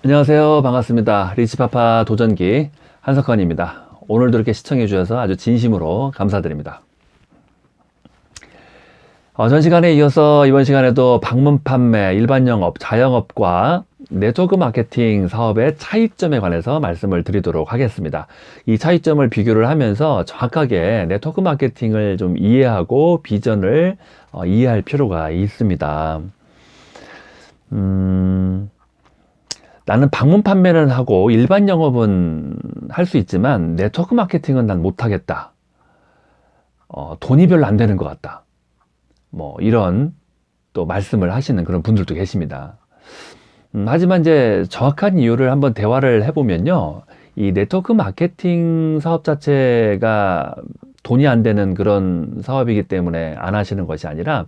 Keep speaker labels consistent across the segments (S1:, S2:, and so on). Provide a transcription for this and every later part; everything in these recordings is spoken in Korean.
S1: 안녕하세요. 반갑습니다. 리치파파 도전기 한석환입니다. 오늘도 이렇게 시청해 주셔서 아주 진심으로 감사드립니다. 전 시간에 이어서 이번 시간에도 방문 판매, 일반 영업, 자영업과 네트워크 마케팅 사업의 차이점에 관해서 말씀을 드리도록 하겠습니다. 이 차이점을 비교를 하면서 정확하게 네트워크 마케팅을 좀 이해하고 비전을 이해할 필요가 있습니다. 나는 방문 판매는 하고 일반 영업은 할 수 있지만 네트워크 마케팅은 난 못하겠다. 돈이 별로 안 되는 것 같다. 뭐 이런 또 말씀을 하시는 그런 분들도 계십니다. 하지만 이제 정확한 이유를 한번 대화를 해보면요. 이 네트워크 마케팅 사업 자체가 돈이 안 되는 그런 사업이기 때문에 안 하시는 것이 아니라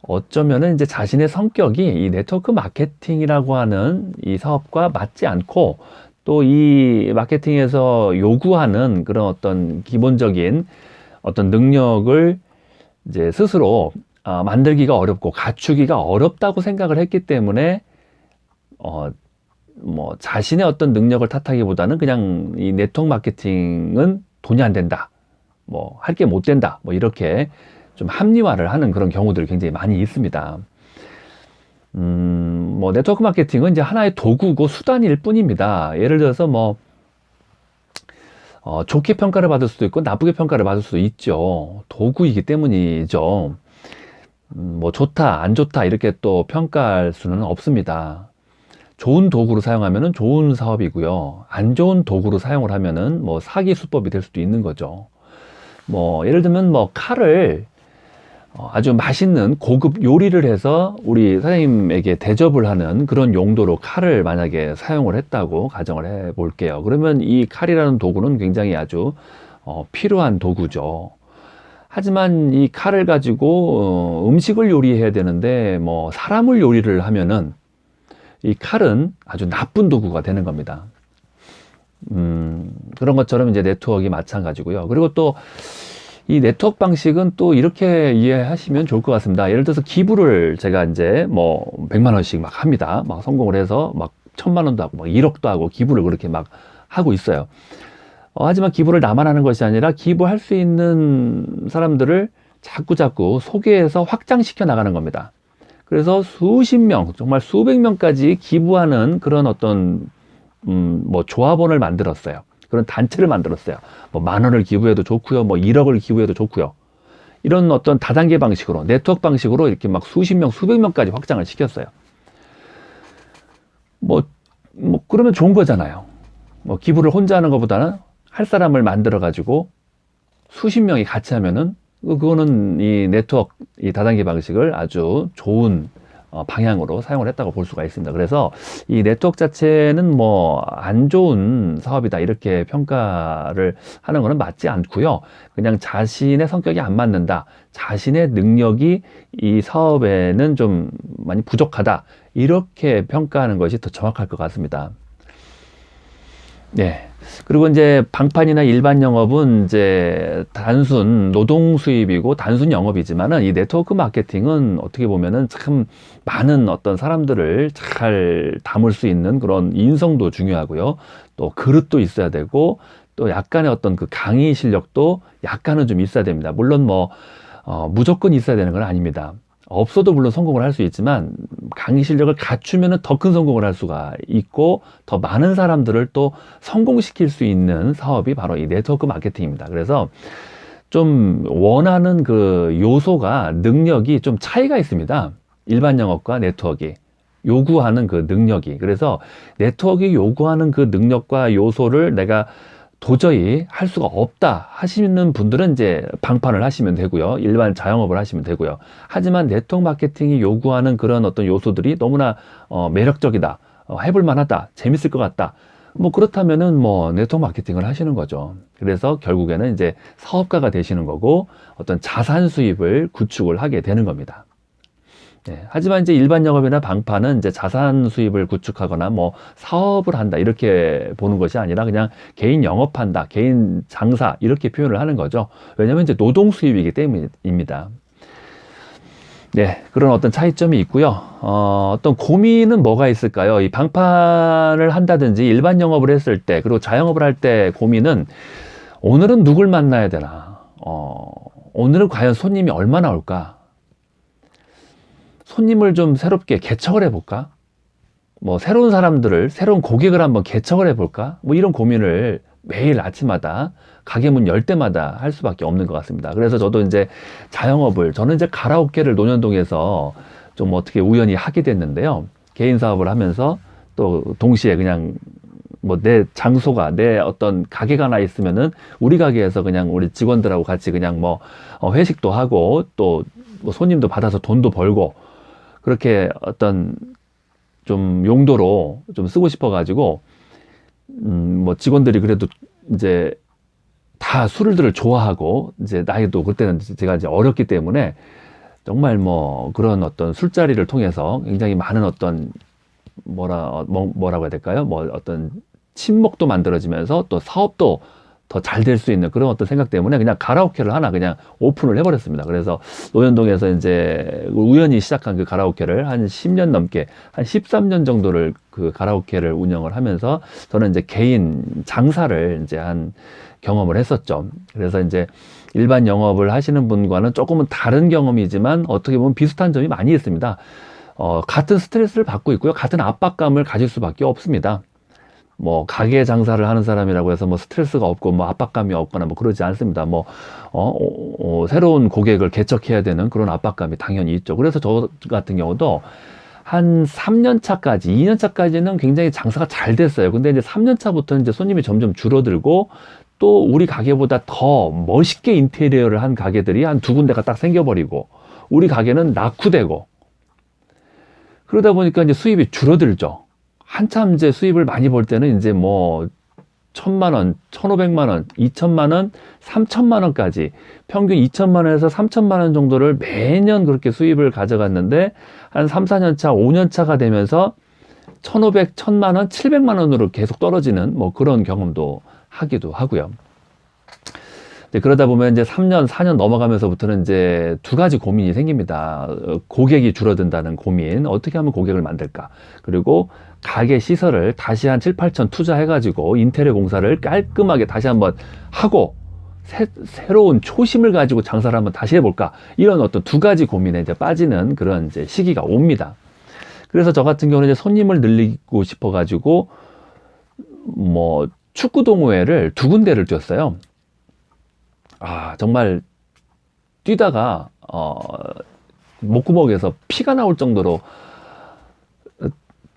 S1: 어쩌면은 이제 자신의 성격이 이 네트워크 마케팅이라고 하는 이 사업과 맞지 않고 또 이 마케팅에서 요구하는 그런 어떤 기본적인 어떤 능력을 이제 스스로 만들기가 어렵고 갖추기가 어렵다고 생각을 했기 때문에 뭐 자신의 어떤 능력을 탓하기보다는 그냥 이 네트워크 마케팅은 돈이 안 된다, 뭐 할 게 못 된다, 뭐 이렇게 좀 합리화를 하는 그런 경우들이 굉장히 많이 있습니다. 뭐 네트워크 마케팅은 이제 하나의 도구고 수단일 뿐입니다. 예를 들어서 뭐 좋게 평가를 받을 수도 있고 나쁘게 평가를 받을 수도 있죠. 도구이기 때문이죠. 뭐 좋다, 안 좋다 이렇게 또 평가할 수는 없습니다. 좋은 도구로 사용하면은 좋은 사업이고요. 안 좋은 도구로 사용을 하면은 뭐 사기 수법이 될 수도 있는 거죠. 뭐 예를 들면 뭐 칼을 아주 맛있는 고급 요리를 해서 우리 사장님에게 대접을 하는 그런 용도로 칼을 만약에 사용을 했다고 가정을 해 볼게요. 그러면 이 칼이라는 도구는 굉장히 아주 필요한 도구죠. 하지만 이 칼을 가지고 음식을 요리해야 되는데 뭐 사람을 요리를 하면은 이 칼은 아주 나쁜 도구가 되는 겁니다. 그런 것처럼 이제 네트워크가 마찬가지고요. 그리고 또 이 네트워크 방식은 또 이렇게 이해하시면 좋을 것 같습니다. 예를 들어서 기부를 제가 이제 뭐 100만 원씩 막 합니다. 막 성공을 해서 막 1000만 원도 하고 막 1억도 하고 기부를 그렇게 막 하고 있어요. 하지만 기부를 나만 하는 것이 아니라 기부할 수 있는 사람들을 자꾸 소개해서 확장시켜 나가는 겁니다. 그래서 수십 명, 정말 수백 명까지 기부하는 그런 어떤 뭐 조합원을 만들었어요. 그런 단체를 만들었어요. 뭐 10,000원을 기부해도 좋고요. 뭐 1억을 기부해도 좋고요. 이런 어떤 다단계 방식으로, 네트워크 방식으로 이렇게 막 수십 명, 수백 명까지 확장을 시켰어요. 뭐 그러면 좋은 거잖아요. 뭐 기부를 혼자 하는 것보다는 할 사람을 만들어 가지고 수십 명이 같이 하면은 그거는 이 네트워크, 이 다단계 방식을 아주 좋은 방향으로 사용을 했다고 볼 수가 있습니다. 그래서 이 네트워크 자체는 뭐 안 좋은 사업이다 이렇게 평가를 하는 것은 맞지 않고요. 그냥 자신의 성격이 안 맞는다, 자신의 능력이 이 사업에는 좀 많이 부족하다 이렇게 평가하는 것이 더 정확할 것 같습니다. 네. 그리고 이제 방판이나 일반 영업은 이제 단순 노동 수입이고 단순 영업이지만은 이 네트워크 마케팅은 어떻게 보면은 참 많은 어떤 사람들을 잘 담을 수 있는 그런 인성도 중요하고요. 또 그릇도 있어야 되고 또 약간의 어떤 그 강의 실력도 약간은 좀 있어야 됩니다. 물론 뭐 무조건 있어야 되는 건 아닙니다. 없어도 물론 성공을 할 수 있지만 강의 실력을 갖추면 더 큰 성공을 할 수가 있고 더 많은 사람들을 또 성공시킬 수 있는 사업이 바로 이 네트워크 마케팅입니다. 그래서 좀 원하는 그 요소가 능력이 좀 차이가 있습니다. 일반 영업과 네트워크 요구하는 그 능력이. 그래서 네트워크 요구하는 그 능력과 요소를 내가 도저히 할 수가 없다 하시는 분들은 이제 방판을 하시면 되고요. 일반 자영업을 하시면 되고요. 하지만 네트워크 마케팅이 요구하는 그런 어떤 요소들이 너무나 매력적이다, 해볼 만하다, 재밌을 것 같다. 뭐 그렇다면은 뭐 네트워크 마케팅을 하시는 거죠. 그래서 결국에는 이제 사업가가 되시는 거고 어떤 자산 수입을 구축을 하게 되는 겁니다. 네, 하지만 이제 일반 영업이나 방판은 이제 자산 수입을 구축하거나 뭐 사업을 한다 이렇게 보는 것이 아니라 그냥 개인 영업한다, 개인 장사 이렇게 표현을 하는 거죠. 왜냐하면 이제 노동 수입이기 때문입니다. 네, 그런 어떤 차이점이 있고요. 어떤 고민은 뭐가 있을까요? 이 방판을 한다든지 일반 영업을 했을 때, 그리고 자영업을 할 때 고민은 오늘은 누굴 만나야 되나? 오늘은 과연 손님이 얼마나 올까? 손님을 좀 새롭게 개척을 해볼까? 뭐 새로운 사람들을, 새로운 고객을 한번 개척을 해볼까? 뭐 이런 고민을 매일 아침마다 가게 문 열 때마다 할 수밖에 없는 것 같습니다. 그래서 저도 이제 자영업을, 저는 이제 가라오케를 논현동에서 좀 어떻게 우연히 하게 됐는데요. 개인 사업을 하면서 또 동시에 그냥 뭐 내 장소가, 내 어떤 가게가 하나 있으면은 우리 가게에서 그냥 우리 직원들하고 같이 그냥 뭐 회식도 하고 또 뭐 손님도 받아서 돈도 벌고, 그렇게 어떤 좀 용도로 좀 쓰고 싶어가지고 뭐 직원들이 그래도 이제 다 술들을 좋아하고, 이제 나이도 그때는 제가 이제 어렸기 때문에 정말 뭐 그런 어떤 술자리를 통해서 굉장히 많은 어떤 뭐라고 해야 될까요? 뭐 어떤 친목도 만들어지면서 또 사업도 더 잘 될 수 있는 그런 어떤 생각 때문에 그냥 가라오케를 하나 그냥 오픈을 해버렸습니다. 그래서 노현동에서 이제 우연히 시작한 그 가라오케를 한 10년 넘게, 한 13년 정도를 그 가라오케를 운영을 하면서 저는 이제 개인 장사를 이제 한 경험을 했었죠. 그래서 이제 일반 영업을 하시는 분과는 조금은 다른 경험이지만 어떻게 보면 비슷한 점이 많이 있습니다. 같은 스트레스를 받고 있고요. 같은 압박감을 가질 수밖에 없습니다. 뭐 가게 장사를 하는 사람이라고 해서 뭐 스트레스가 없고 뭐 압박감이 없거나 뭐 그러지 않습니다. 뭐 새로운 고객을 개척해야 되는 그런 압박감이 당연히 있죠. 그래서 저 같은 경우도 한 3년 차까지, 2년 차까지는 굉장히 장사가 잘 됐어요. 근데 이제 3년 차부터는 이제 손님이 점점 줄어들고, 또 우리 가게보다 더 멋있게 인테리어를 한 가게들이 한 두 군데가 딱 생겨버리고, 우리 가게는 낙후되고, 그러다 보니까 이제 수입이 줄어들죠. 한참 이제 수입을 많이 벌 때는 이제 뭐 1,000만 원, 1,500만 원, 2,000만 원, 3,000만 원까지, 평균 2,000만 원에서 3,000만 원 정도를 매년 그렇게 수입을 가져갔는데, 한 3, 4년 차, 5년 차가 되면서 1,500, 1,000만 원, 700만 원으로 계속 떨어지는 뭐 그런 경험도 하기도 하고요. 이제 그러다 보면 이제 3년, 4년 넘어가면서부터는 이제 두 가지 고민이 생깁니다. 고객이 줄어든다는 고민, 어떻게 하면 고객을 만들까? 그리고 가게 시설을 다시 한 7, 8천 투자해가지고 인테리어 공사를 깔끔하게 다시 한번 하고, 새로운 초심을 가지고 장사를 한번 다시 해볼까? 이런 어떤 두 가지 고민에 이제 빠지는 그런 이제 시기가 옵니다. 그래서 저 같은 경우는 이제 손님을 늘리고 싶어가지고, 뭐, 축구 동호회를 두 군데를 뛰었어요. 정말 뛰다가, 목구멍에서 피가 나올 정도로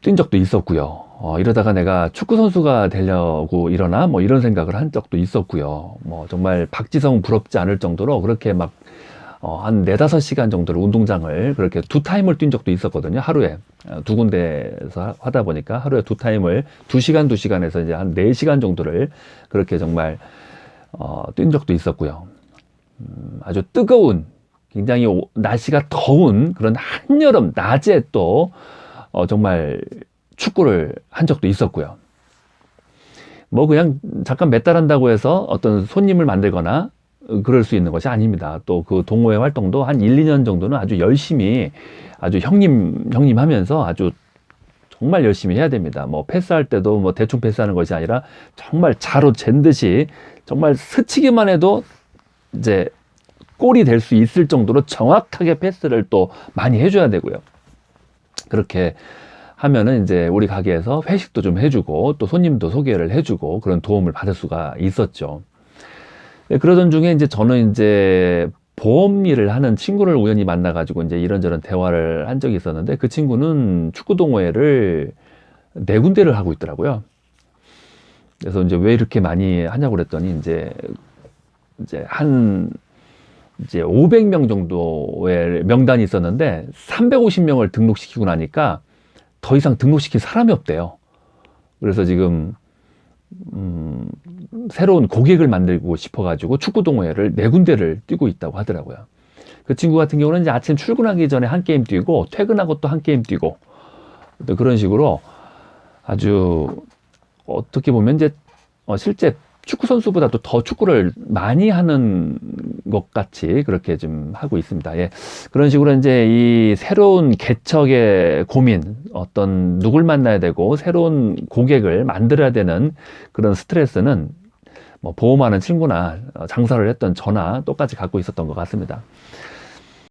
S1: 뛴 적도 있었고요. 이러다가 내가 축구 선수가 되려고 이러나 뭐 이런 생각을 한 적도 있었고요. 뭐 정말 박지성 부럽지 않을 정도로 그렇게 막 한 4-5시간 정도를 운동장을 그렇게 두 타임을 뛴 적도 있었거든요. 하루에 두 군데에서 하다 보니까 하루에 두 타임을 2시간에서 이제 한 4시간 정도를 그렇게 정말 뛴 적도 있었고요. 아주 뜨거운, 굉장히 날씨가 더운 그런 한여름 낮에 또 정말 축구를 한 적도 있었고요. 뭐 그냥 잠깐 몇 달 한다고 해서 어떤 손님을 만들거나 그럴 수 있는 것이 아닙니다. 또 그 동호회 활동도 한 1, 2년 정도는 아주 열심히, 아주 형님 하면서 아주 정말 열심히 해야 됩니다. 뭐 패스할 때도 뭐 대충 패스하는 것이 아니라 정말 자로 잰 듯이 정말 스치기만 해도 이제 골이 될 수 있을 정도로 정확하게 패스를 또 많이 해줘야 되고요. 그렇게 하면은 이제 우리 가게에서 회식도 좀 해주고 또 손님도 소개를 해주고 그런 도움을 받을 수가 있었죠. 네, 그러던 중에 이제 저는 이제 보험 일을 하는 친구를 우연히 만나가지고 이제 이런저런 대화를 한 적이 있었는데, 그 친구는 축구 동호회를 4군데를 하고 있더라고요. 그래서 이제 왜 이렇게 많이 하냐고 그랬더니 이제 500명 정도의 명단이 있었는데 350명을 등록시키고 나니까 더 이상 등록시킬 사람이 없대요. 그래서 지금 새로운 고객을 만들고 싶어가지고 축구 동호회를 4군데를 뛰고 있다고 하더라고요. 그 친구 같은 경우는 이제 아침 출근하기 전에 한 게임 뛰고 퇴근하고 또 한 게임 뛰고, 또 그런 식으로 아주 어떻게 보면 이제 실제 축구 선수보다도 더 축구를 많이 하는 것 같이 그렇게 좀 하고 있습니다. 예. 그런 식으로 이제 이 새로운 개척의 고민, 어떤 누굴 만나야 되고 새로운 고객을 만들어야 되는 그런 스트레스는 뭐 보험하는 친구나 장사를 했던 저나 똑같이 갖고 있었던 것 같습니다.